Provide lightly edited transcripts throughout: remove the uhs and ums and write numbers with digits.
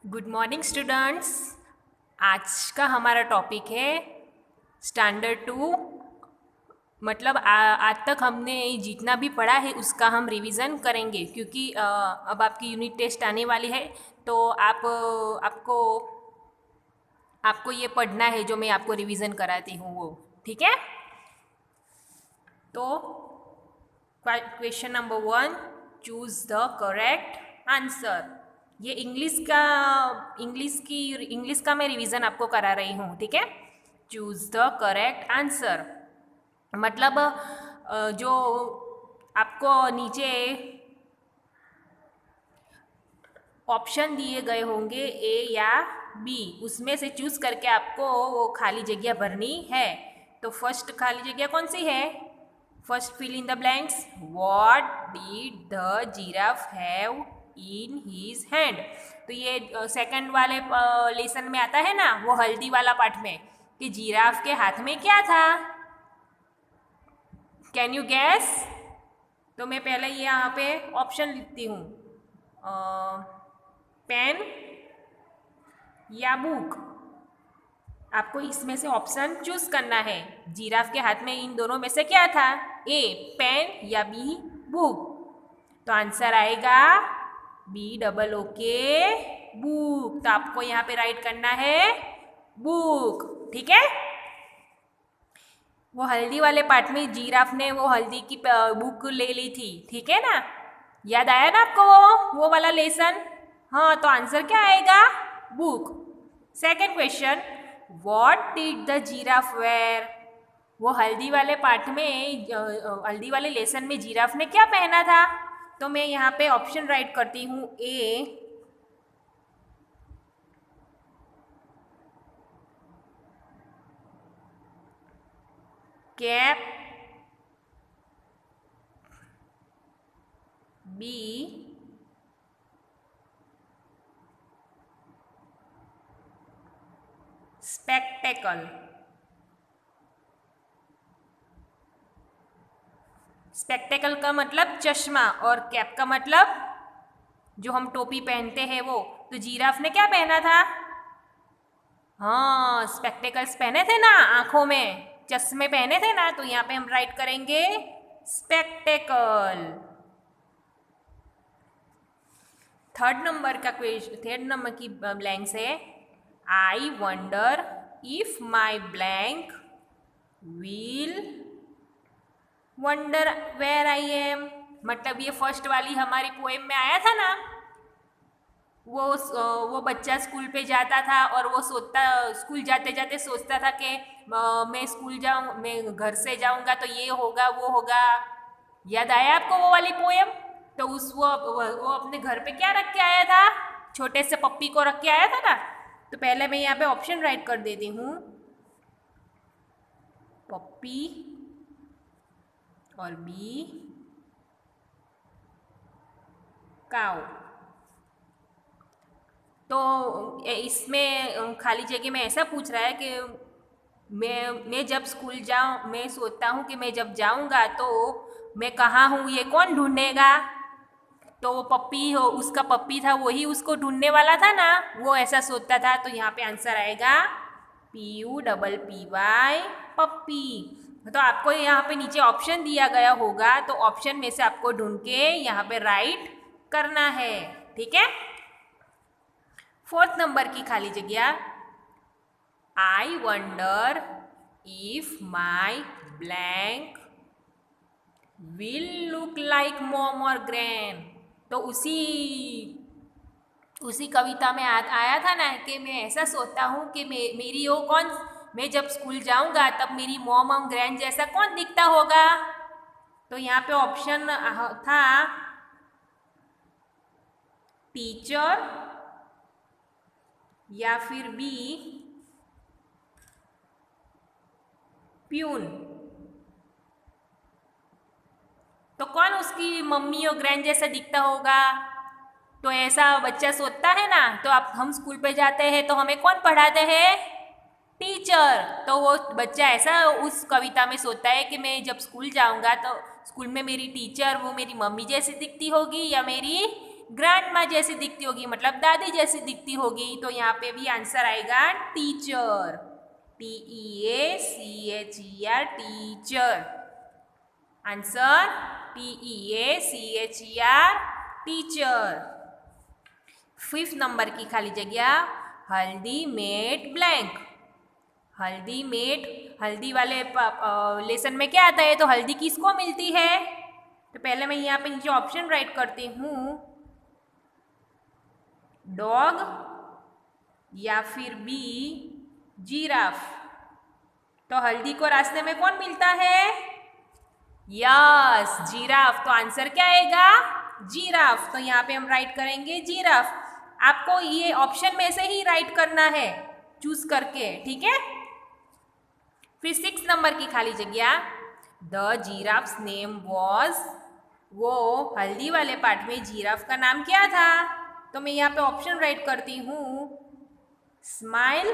Good morning students. आज का हमारा टॉपिक है स्टैंडर्ड टू। मतलब आज तक हमने जितना भी पढ़ा है उसका हम रिवीजन करेंगे, क्योंकि अब आपकी यूनिट टेस्ट आने वाली है। तो आपको आपको ये पढ़ना है जो मैं आपको रिवीजन कराती हूँ वो। ठीक है। तो question number 1, choose the correct answer. ये इंग्लिश का मैं रिवीजन आपको करा रही हूँ। ठीक है। चूज द करेक्ट आंसर मतलब जो आपको नीचे ऑप्शन दिए गए होंगे ए या बी, उसमें से चूज करके आपको वो खाली जगह भरनी है। तो फर्स्ट खाली जगह कौन सी है? First fill in the blanks. What did the giraffe have in his hand. तो ये सेकंड वाले लेसन में आता है ना, वो हल्दी वाला पार्ट में, कि जिराफ के हाथ में क्या था। Can you gas? तो मैं पहले यहाँ पे ऑप्शन लिखती हूँ, पेन या बुक। आपको इसमें से ऑप्शन चूज करना है। जिराफ के हाथ में इन दोनों में से क्या था? ए पेन या बी बुक। तो आंसर आएगा बी डबल ओ के बुक। तो आपको यहाँ पे राइट करना है बुक। ठीक है। वो हल्दी वाले पार्ट में जिराफ ने वो हल्दी की बुक ले ली थी। ठीक है ना? याद आया ना आपको वो वाला लेसन? हाँ, तो आंसर क्या आएगा? Book. Second question, what did the giraffe wear. वो हल्दी वाले पार्ट में हल्दी वाले लेसन में जिराफ ने क्या पहना था? तो मैं यहाँ पे ऑप्शन राइट करती हूँ, A cap, B spectacle. Spectacle का मतलब चश्मा और कैप का मतलब जो हम टोपी पहनते हैं वो। तो जिराफ ने क्या पहना था? हाँ, स्पेक्टेकल्स पहने थे ना, आंखों में चश्मे पहने थे ना। तो यहाँ पे हम राइट करेंगे स्पेक्टेकल। थर्ड नंबर की ब्लैंक्स है, I wonder if my blank will wonder where I am. मतलब ये फर्स्ट वाली हमारी पोएम में आया था ना, वो बच्चा स्कूल पे जाता था और वो स्कूल जाते जाते सोचता था कि मैं स्कूल जाऊँ, मैं घर से जाऊँगा तो ये होगा वो होगा। याद आया आपको वो वाली पोएम? तो वो अपने घर पे क्या रख के आया था? छोटे से पप्पी को रख के आया था ना। तो पहले मैं यहाँ पे ऑप्शन राइट कर देती हूँ, पप्पी और बी काउ। तो इसमें खाली जगह में ऐसा पूछ रहा है कि मैं जब स्कूल जाऊँ, मैं सोचता हूँ कि मैं जब जाऊँगा तो मैं कहाँ हूँ ये कौन ढूंढेगा। तो वो पप्पी हो, उसका पप्पी था, वही उसको ढूंढने वाला था ना, वो ऐसा सोचता था। तो यहाँ पे आंसर आएगा PUPPY पप्पी। तो आपको यहाँ पे नीचे ऑप्शन दिया गया होगा, तो ऑप्शन में से आपको ढूंढ के यहाँ पे राइट करना है। ठीक है। फोर्थ नंबर की खाली जगह, आई wonder if my blank will look like mom और ग्रैंड। तो उसी कविता में आया था ना कि मैं ऐसा सोचता हूँ कि मेरी वो कौन, मैं जब स्कूल जाऊँगा तब मेरी मॉम और ग्रैंड जैसा कौन दिखता होगा। तो यहाँ पे ऑप्शन था टीचर या फिर बी प्यून। तो कौन उसकी मम्मी और ग्रैंड जैसा दिखता होगा? तो ऐसा बच्चा सोचता है ना। तो आप हम स्कूल पे जाते हैं तो हमें कौन पढ़ाते हैं? टीचर। तो वो बच्चा ऐसा उस कविता में सोचता है कि मैं जब स्कूल जाऊंगा तो स्कूल में मेरी टीचर वो मेरी मम्मी जैसी दिखती होगी या मेरी ग्रैंडमा जैसी दिखती होगी, मतलब दादी जैसी दिखती होगी, तो यहाँ पे भी आंसर आएगा teacher, TEACHER, teacher. Answer TEACHER, teacher. 5th number की खाली जगह, हल्दी मेड ब्लैंक। हल्दी मेड, हल्दी वाले लेसन में क्या आता है, तो हल्दी किसको मिलती है? तो पहले मैं यहाँ पे नीचे ऑप्शन राइट करती हूँ, डॉग या फिर बी जिराफ। तो हल्दी को रास्ते में कौन मिलता है? Yes, giraffe. तो आंसर क्या आएगा? जिराफ। तो यहाँ पे हम राइट करेंगे जिराफ। आपको ये ऑप्शन में से ही राइट करना है, चूज करके, ठीक है। फिर 6 नंबर की खाली जगह, द जिराफ्स नेम वॉज, वो हल्दी वाले पार्ट में जिराफ का नाम क्या था? तो मैं यहाँ पे ऑप्शन राइट करती हूँ, स्माइल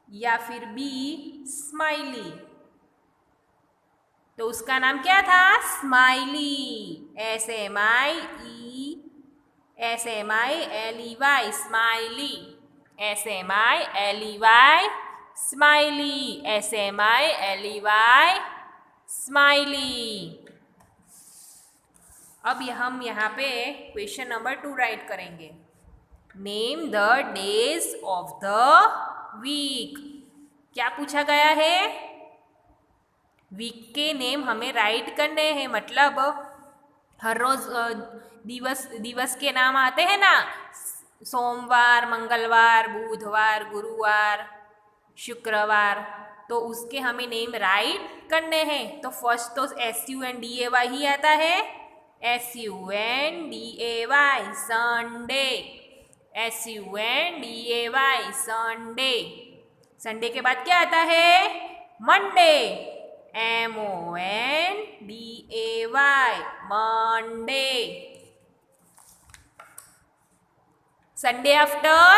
या फिर बी स्माइली। तो उसका नाम क्या था? Smiley, SMILEY, smiley, SMILEY, smiley, SMILEY, smiley. अब हम यहाँ पे क्वेश्चन नंबर 2 राइट करेंगे। Name the days of the week. क्या पूछा गया है? वीक के नेम हमें राइट करने हैं, मतलब हर रोज दिवस के नाम आते हैं ना, सोमवार, मंगलवार, बुधवार, गुरुवार, शुक्रवार, तो उसके हमें नेम राइट करने हैं। तो फर्स्ट तो SUNDAY ही आता है, SUNDAY, Sunday, SUNDAY, Sunday. Sunday के बाद क्या आता है? Monday, MONDAY, Monday. Sunday after,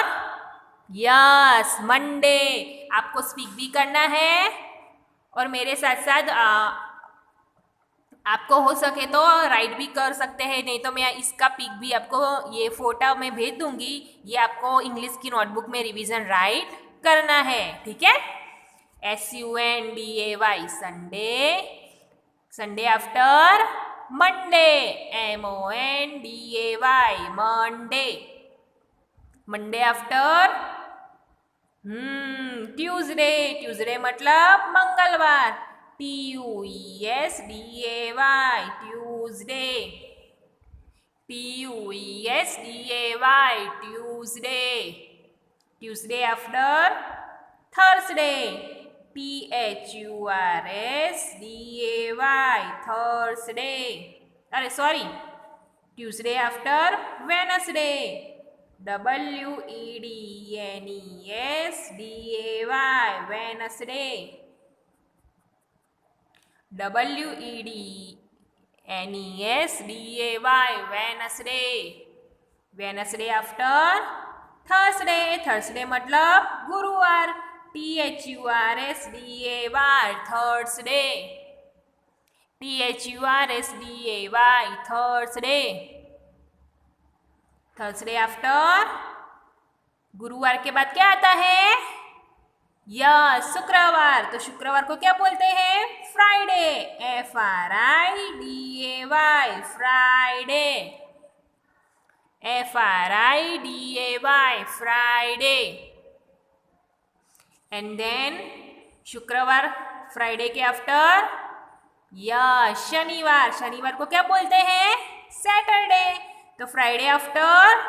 yes, Monday. आपको स्पीक भी करना है और मेरे साथ साथ आपको हो सके तो राइट भी कर सकते हैं, नहीं तो मैं इसका पिक भी आपको ये फोटो में भेज दूंगी। ये आपको इंग्लिश की नोटबुक में रिवीजन राइट करना है, ठीक है। SUNDAY, Sunday, Sunday after Monday, MONDAY, Monday. Monday after Tuesday, Tuesday मतलब मंगलवार, TUESDAY, Tuesday, TUESDAY, Tuesday. Tuesday after Thursday, THURSDAY, Thursday. अरे sorry, Tuesday after Wednesday, WEDNESDAY, Wednesday, WEDNESDAY, Wednesday. Wednesday after Thursday, Thursday मतलब गुरुवार, THURSDAY, Thursday, THURSDAY, Thursday. Thursday after गुरुवार के बाद क्या आता है? यस, शुक्रवार। तो शुक्रवार को क्या बोलते हैं? Friday, FRIDAY, Friday, FRIDAY, Friday. And then शुक्रवार, फ्राइडे के आफ्टर यस शनिवार, शनिवार को क्या बोलते हैं? सैटरडे। तो Friday after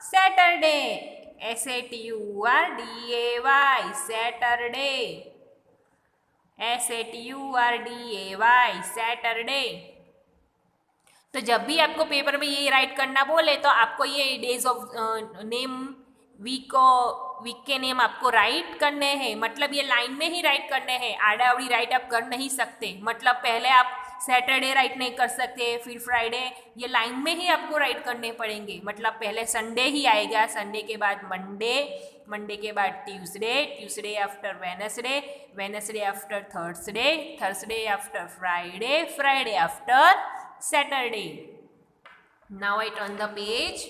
Saturday, SATURDAY, Saturday, SATURDAY, Saturday. तो जब भी आपको पेपर में ये राइट करना बोले तो आपको ये डेज ऑफ नेम, वीक के नेम आपको राइट करने हैं, मतलब ये लाइन में ही राइट करने हैं, आड़ा अवड़ी राइट आप कर नहीं सकते। मतलब पहले आप सैटरडे राइट नहीं कर सकते, फिर फ्राइडे, ये लाइन में ही आपको राइट करने पड़ेंगे। मतलब पहले संडे ही आएगा, संडे के बाद मंडे, मंडे के बाद Tuesday, Tuesday after Wednesday, Wednesday after Thursday, Thursday after Friday, Friday after Saturday. Now I turn the page.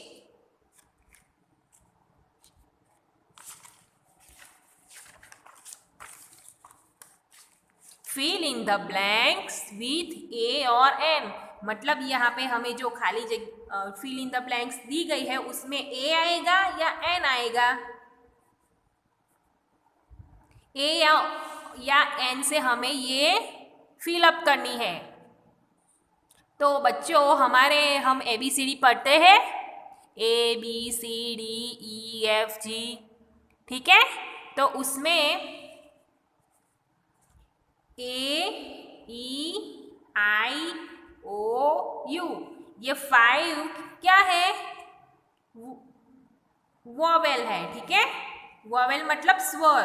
Fill in the blanks with A और N. मतलब यहाँ पे हमें जो खाली जगह फिल इन द ब्लैंक्स दी गई है उसमें A आएगा या N आएगा? A या N से हमें ये फिल अप करनी है। तो बच्चों हम ABCD पढ़ते हैं, ABCDEFG, ठीक है? तो उसमें AEIOU ये 5 क्या है? वोवेल है, ठीक है? वोवेल मतलब स्वर,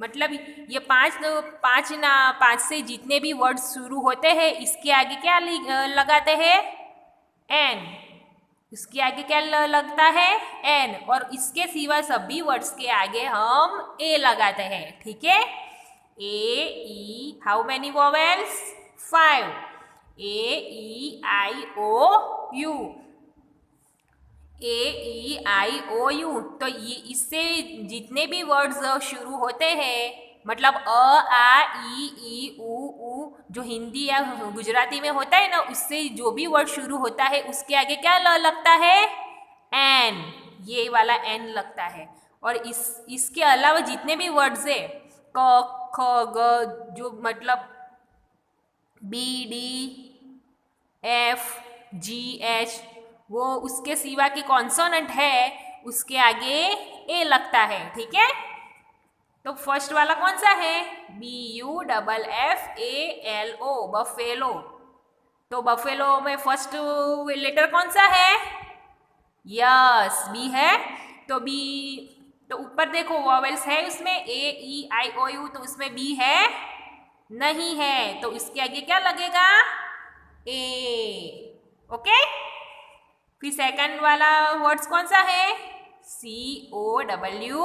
मतलब ये पांच से जितने भी वर्ड शुरू होते हैं इसके आगे क्या लगाते हैं? एन। इसके आगे क्या लगता है? एन। और इसके सिवा सभी वर्ड्स के आगे हम ए लगाते हैं, ठीक है? A, E, how many vowels? 5. A, E, I, O, U. A, E, I, O, U. तो ये इससे जितने भी वर्ड्स शुरू होते हैं, मतलब अ, आ, ई, उ, जो हिंदी या गुजराती में होता है ना, उससे जो भी वर्ड शुरू होता है उसके आगे क्या लगता है? एन। ये वाला एन लगता है। और इसके अलावा जितने भी वर्ड्स है, क, ख, ग, जो मतलब बी, डी, एफ, जी, एच, वो उसके सिवा की कॉन्सोनेंट है उसके आगे ए लगता है, ठीक है? तो फर्स्ट वाला कौन सा है? BUFFALO, buffalo. तो बफेलो में फर्स्ट लेटर कौन सा है? यस, बी है। तो बी, तो ऊपर देखो वॉवेल्स है उसमें AEIOU, तो उसमें बी है? नहीं है। तो इसके आगे क्या लगेगा? ए। ओके? फिर सेकंड वाला वर्ड्स कौन सा है? COW,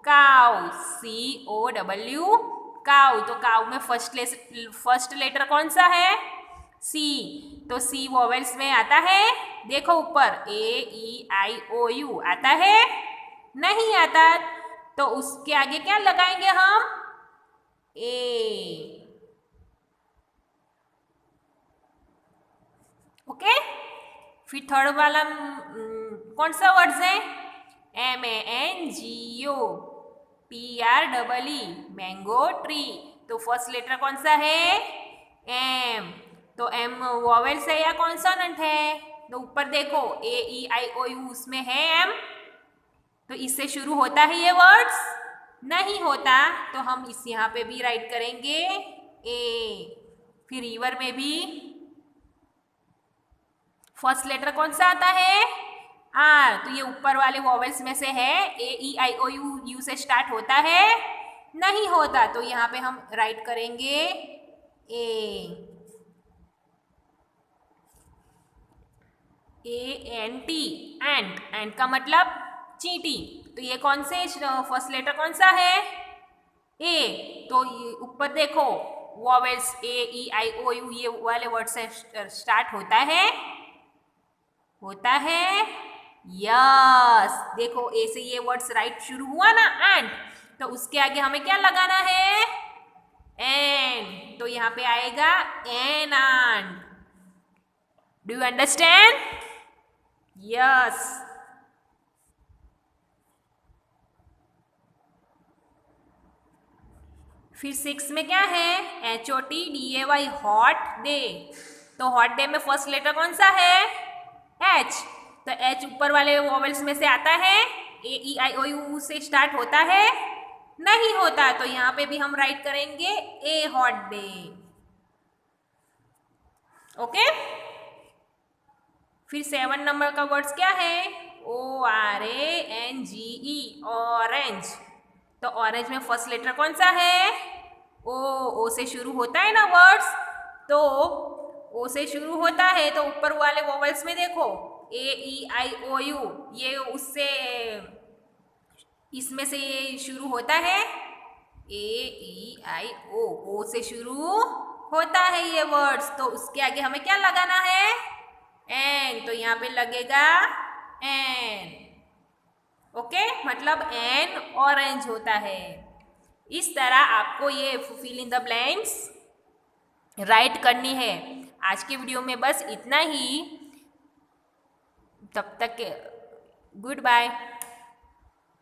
cow. COW, cow. तो काउ में फर्स्ट लेटर कौन सा है? सी। तो सी वॉवेल्स में आता है? देखो ऊपर AEIOU आता है? नहीं आता। तो उसके आगे क्या लगाएंगे हम? ए। ओके? फिर थर्ड वाला कौन सा वर्ड्स है? MANGO, TREE, mango tree. तो फर्स्ट लेटर कौन सा है? एम। तो एम वॉवेल्स है या कॉन्सोनेंट है? तो ऊपर देखो AEIOU उसमें है एम। तो इससे शुरू होता है ये वर्ड्स? नहीं होता। तो हम इस यहाँ पे भी राइट करेंगे ए। फिर रिवर में भी फर्स्ट लेटर कौन सा आता है? आर। तो ये ऊपर वाले वॉवेल्स में से है? AEIOU यू से स्टार्ट होता है? नहीं होता। तो यहाँ पे हम राइट करेंगे ए। ANT, एंट। एंट का मतलब चींटी। तो ये कौन से फर्स्ट लेटर कौन सा है? ए। तो ऊपर देखो वॉवेल्स AEIOU ये वाले वर्ड से स्टार्ट होता है? होता है? यस। देखो ए से ये वर्ड्स राइट शुरू हुआ ना, एंड। तो उसके आगे हमें क्या लगाना है? एन। तो यहाँ पे आएगा N and. Do you understand? Yes. फिर 6 में क्या है? HOTDAY, hot day. तो हॉट डे में फर्स्ट लेटर कौन सा है? H। तो H ऊपर वाले वॉवेल्स में से आता है? AEIOU से स्टार्ट होता है? नहीं होता। तो यहाँ पे भी हम राइट करेंगे ए, हॉट डे। ओके? फिर 7 नंबर का वर्ड्स क्या है? ORANGE, orange. तो ऑरेंज में फर्स्ट लेटर कौन सा है? ओ से शुरू होता है ना वर्ड्स, तो ओ से शुरू होता है। तो ऊपर वाले वोवेल्स में देखो AEIOU, ये उससे इसमें से ये शुरू होता है? AEIO, ओ से शुरू होता है ये वर्ड्स। तो उसके आगे हमें क्या लगाना है? एन, तो यहाँ पे लगेगा एन। ओके, मतलब एन ऑरेंज होता है। इस तरह आपको ये fill in the blanks write करनी है। आज के वीडियो में बस इतना ही। तब तक गुड बाय।